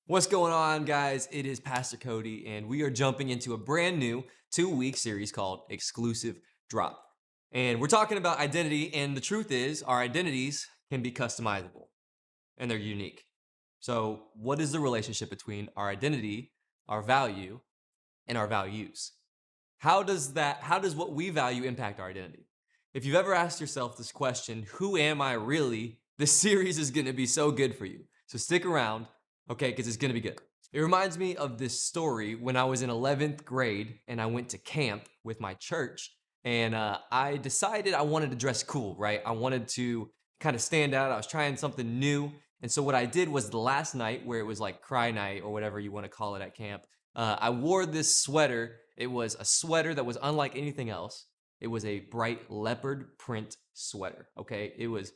What's going on, guys? It is Pastor Cody, and we are jumping into a brand new 2 week series called Exclusive Drop. And we're talking about identity, and the truth is, our identities can be customizable and they're unique. So, what is the relationship between our identity, our value, and our values? How does what we value impact our identity? If you've ever asked yourself this question, who am I really? This series is going to be so good for you. So stick around, okay, because it's going to be good. It reminds me of this story when I was in 11th grade and I went to camp with my church. And I decided I wanted to dress cool, right? I wanted to kind of stand out. I was trying something new. And so what I did was the last night, where it was like cry night or whatever you want to call it at camp, I wore this sweater. It was a sweater that was unlike anything else. It was a bright leopard print sweater. Okay, it was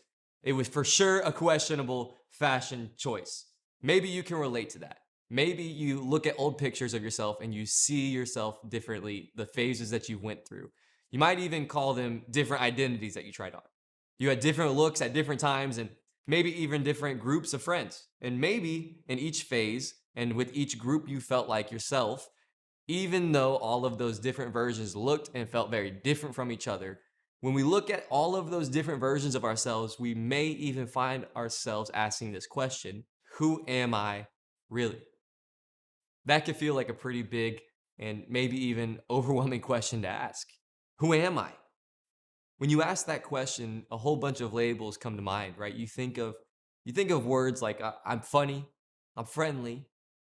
for sure a questionable fashion choice. Maybe you can relate to that. Maybe you look at old pictures of yourself and you see yourself differently, the phases that you went through. You might even call them different identities that you tried on. You had different looks at different times and maybe even different groups of friends. And maybe in each phase and with each group, you felt like yourself, even though all of those different versions looked and felt very different from each other. When we look at all of those different versions of ourselves, we may even find ourselves asking this question: who am I really? That could feel like a pretty big and maybe even overwhelming question to ask. Who am I? When you ask that question, a whole bunch of labels come to mind, right? You think of words like I'm funny, I'm friendly,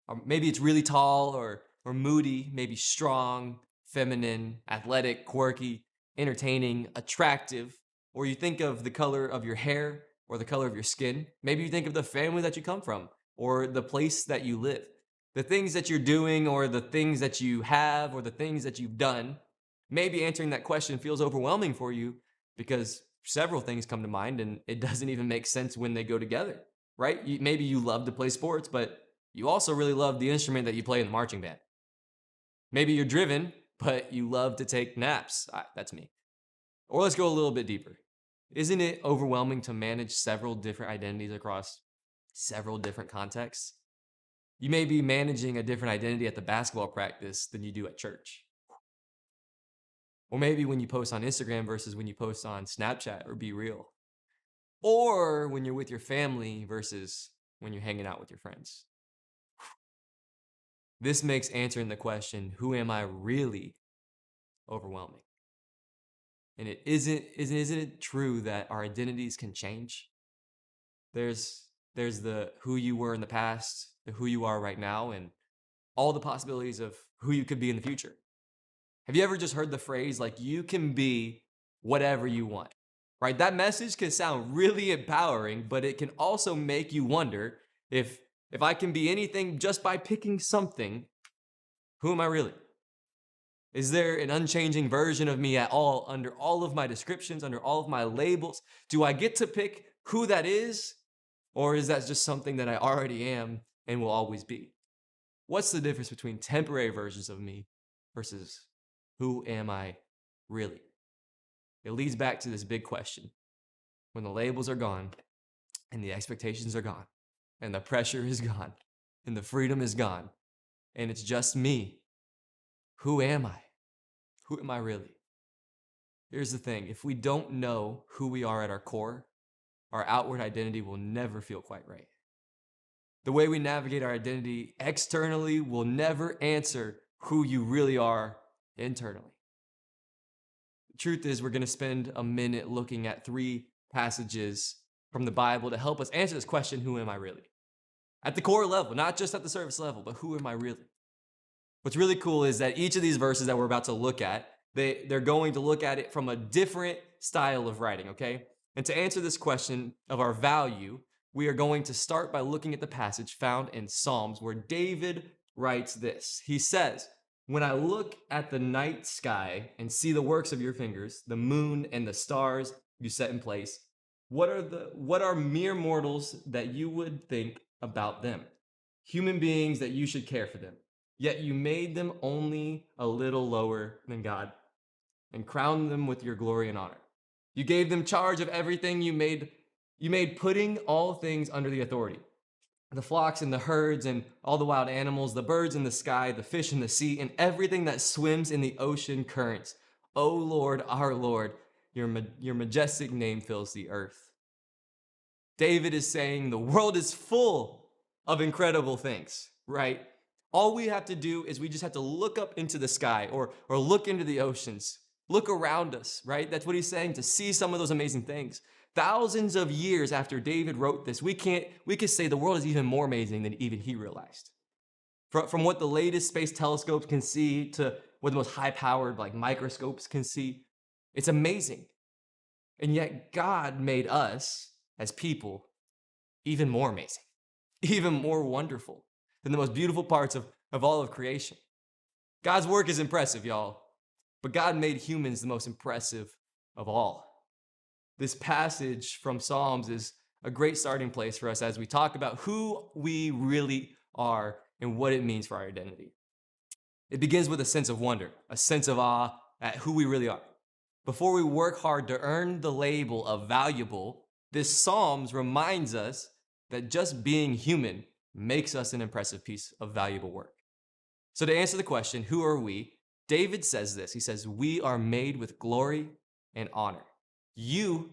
or maybe it's really tall or moody, maybe strong, feminine, athletic, quirky, entertaining, attractive, or you think of the color of your hair or the color of your skin. Maybe you think of the family that you come from or the place that you live. The things that you're doing or the things that you have or the things that you've done. Maybe answering that question feels overwhelming for you because several things come to mind and it doesn't even make sense when they go together, right? Maybe you love to play sports, but you also really love the instrument that you play in the marching band. Maybe you're driven, but you love to take naps. That's me. Or let's go a little bit deeper. Isn't it overwhelming to manage several different identities across several different contexts? You may be managing a different identity at the basketball practice than you do at church. Or maybe when you post on Instagram versus when you post on Snapchat or Be Real. Or when you're with your family versus when you're hanging out with your friends. This makes answering the question, who am I really, overwhelming. And isn't it true that our identities can change? There's the who you were in the past, the who you are right now, and all the possibilities of who you could be in the future. Have you ever just heard the phrase like you can be whatever you want? Right? That message can sound really empowering, but it can also make you wonder if I can be anything just by picking something, who am I really? Is there an unchanging version of me at all under all of my descriptions, under all of my labels? Do I get to pick who that is? Or is that just something that I already am and will always be? What's the difference between temporary versions of me versus who am I really? It leads back to this big question. When the labels are gone and the expectations are gone and the pressure is gone and the freedom is gone and it's just me, who am I? Who am I really? Here's the thing: if we don't know who we are at our core, our outward identity will never feel quite right. The way we navigate our identity externally will never answer who you really are internally. The truth is, we're going to spend a minute looking at three passages from the Bible to help us answer this question: who am I really? At the core level, not just at the surface level, but who am I really? What's really cool is that each of these verses that we're about to look at, they're going to look at it from a different style of writing, okay? And to answer this question of our value, we are going to start by looking at the passage found in Psalms where David writes this. He says, "When I look at the night sky and see the works of your fingers, the moon and the stars you set in place, what are mere mortals that you would think about them? Human beings that you should care for them. Yet you made them only a little lower than God and crowned them with your glory and honor. You gave them charge of everything you made putting all things under the authority. the flocks and the herds and all the wild animals, the birds in the sky, the fish in the sea, and everything that swims in the ocean currents. O Lord, our Lord, your majestic name fills the earth. David is saying the world is full of incredible things, right? All we have to do is we just have to look up into the sky or look into the oceans, look around us, right? That's what he's saying, to see some of those amazing things. Thousands of years after David wrote this, we could say the world is even more amazing than even he realized. From what the latest space telescopes can see to what the most high-powered like microscopes can see, it's amazing. And yet God made us as people even more amazing, even more wonderful than the most beautiful parts of all of creation. God's work is impressive, y'all, but God made humans the most impressive of all. This passage from Psalms is a great starting place for us as we talk about who we really are and what it means for our identity. It begins with a sense of wonder, a sense of awe at who we really are. Before we work hard to earn the label of valuable, this Psalms reminds us that just being human makes us an impressive piece of valuable work. So to answer the question, who are we? David says this. He says, we are made with glory and honor. You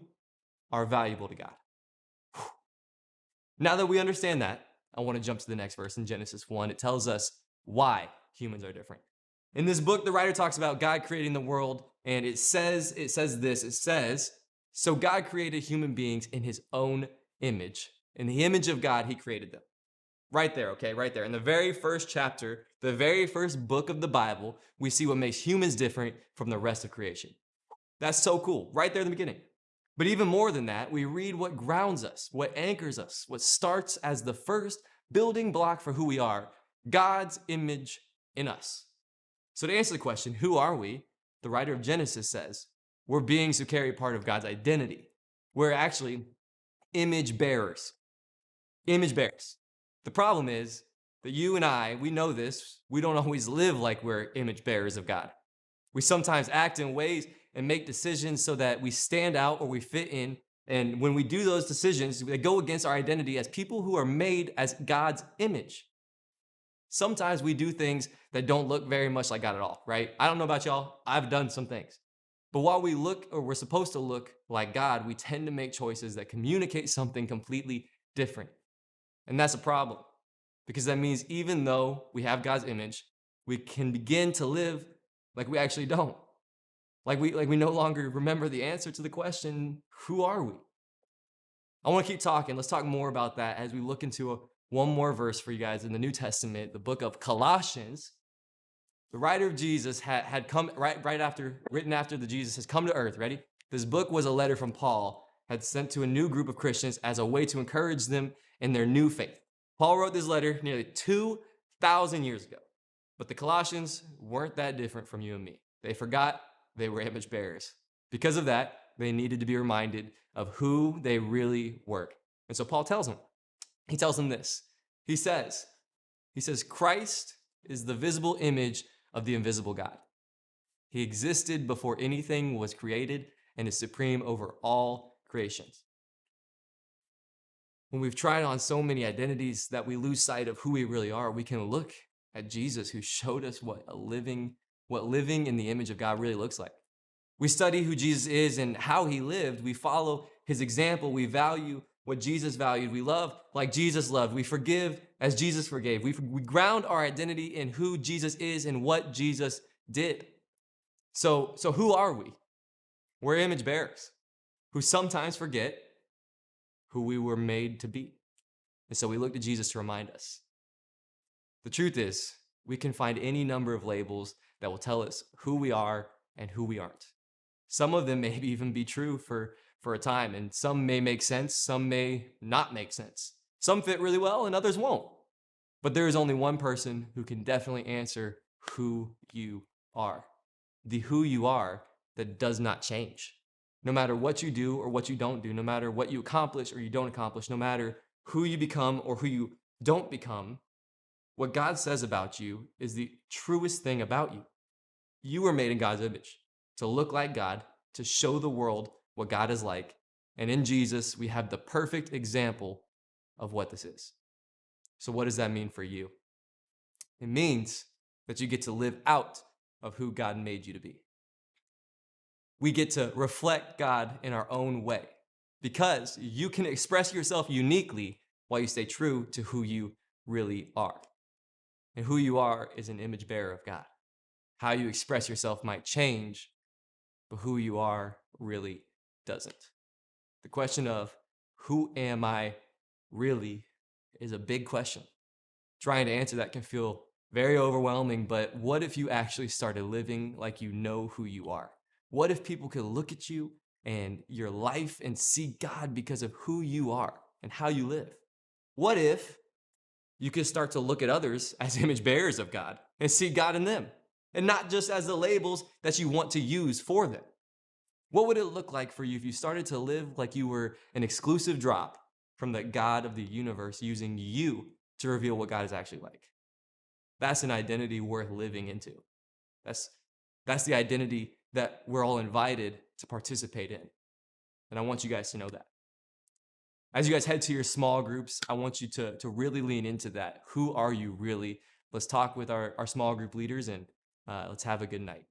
are valuable to God. Whew. Now that we understand that, I want to jump to the next verse in Genesis 1. It tells us why humans are different. In this book, the writer talks about God creating the world, and it says, so God created human beings in his own image. In the image of God, he created them. Right there, okay, right there. In the very first chapter, the very first book of the Bible, we see what makes humans different from the rest of creation. That's so cool, right there in the beginning. But even more than that, we read what grounds us, what anchors us, what starts as the first building block for who we are, God's image in us. So to answer the question, who are we? The writer of Genesis says, we're beings who carry part of God's identity. We're actually image bearers. Image bearers. The problem is that you and I, we know this, we don't always live like we're image bearers of God. We sometimes act in ways and make decisions so that we stand out or we fit in. And when we do those decisions, they go against our identity as people who are made as God's image. Sometimes we do things that don't look very much like God at all, right? I don't know about y'all, I've done some things. But while we look, or we're supposed to look like God, we tend to make choices that communicate something completely different. And that's a problem, because that means even though we have God's image, we can begin to live like we actually don't. Like we no longer remember the answer to the question, who are we? I want to keep talking. Let's talk more about that as we look into one more verse for you guys in the New Testament, the book of Colossians. The writer of Jesus had come written after the Jesus has come to earth. Ready? This book was a letter from Paul, had sent to a new group of Christians as a way to encourage them in their new faith. Paul wrote this letter nearly 2,000 years ago, but the Colossians weren't that different from you and me. They forgot they were image bearers. Because of that, they needed to be reminded of who they really were. And so Paul tells them, this. He says, Christ is the visible image of the invisible God. He existed before anything was created and is supreme over all creations. When we've tried on so many identities that we lose sight of who we really are, we can look at Jesus, who showed us what living in the image of God really looks like. We study who Jesus is and how he lived. We follow his example. We value what Jesus valued. We love like Jesus loved. We forgive as Jesus forgave. We ground our identity in who Jesus is and what Jesus did. So who are we? We're image bearers who sometimes forget who we were made to be. And so we look to Jesus to remind us. The truth is, we can find any number of labels that will tell us who we are and who we aren't. Some of them may even be true for a time, and some may make sense, some may not make sense. Some fit really well and others won't. But there is only one person who can definitely answer who you are. The who you are that does not change. No matter what you do or what you don't do, no matter what you accomplish or you don't accomplish, no matter who you become or who you don't become, what God says about you is the truest thing about you. You were made in God's image, to look like God, to show the world what God is like. And in Jesus, we have the perfect example of what this is. So what does that mean for you? It means that you get to live out of who God made you to be. We get to reflect God in our own way because you can express yourself uniquely while you stay true to who you really are. And who you are is an image bearer of God. How you express yourself might change, but who you are really doesn't. The question of who am I really is a big question. Trying to answer that can feel very overwhelming, but what if you actually started living like you know who you are? What if people could look at you and your life and see God because of who you are and how you live? What if you could start to look at others as image bearers of God and see God in them and not just as the labels that you want to use for them? What would it look like for you if you started to live like you were an exclusive drop from the God of the universe using you to reveal what God is actually like? That's an identity worth living into. That's the identity that we're all invited to participate in. And I want you guys to know that. As you guys head to your small groups, I want you to really lean into that. Who are you really? Let's talk with our small group leaders and let's have a good night.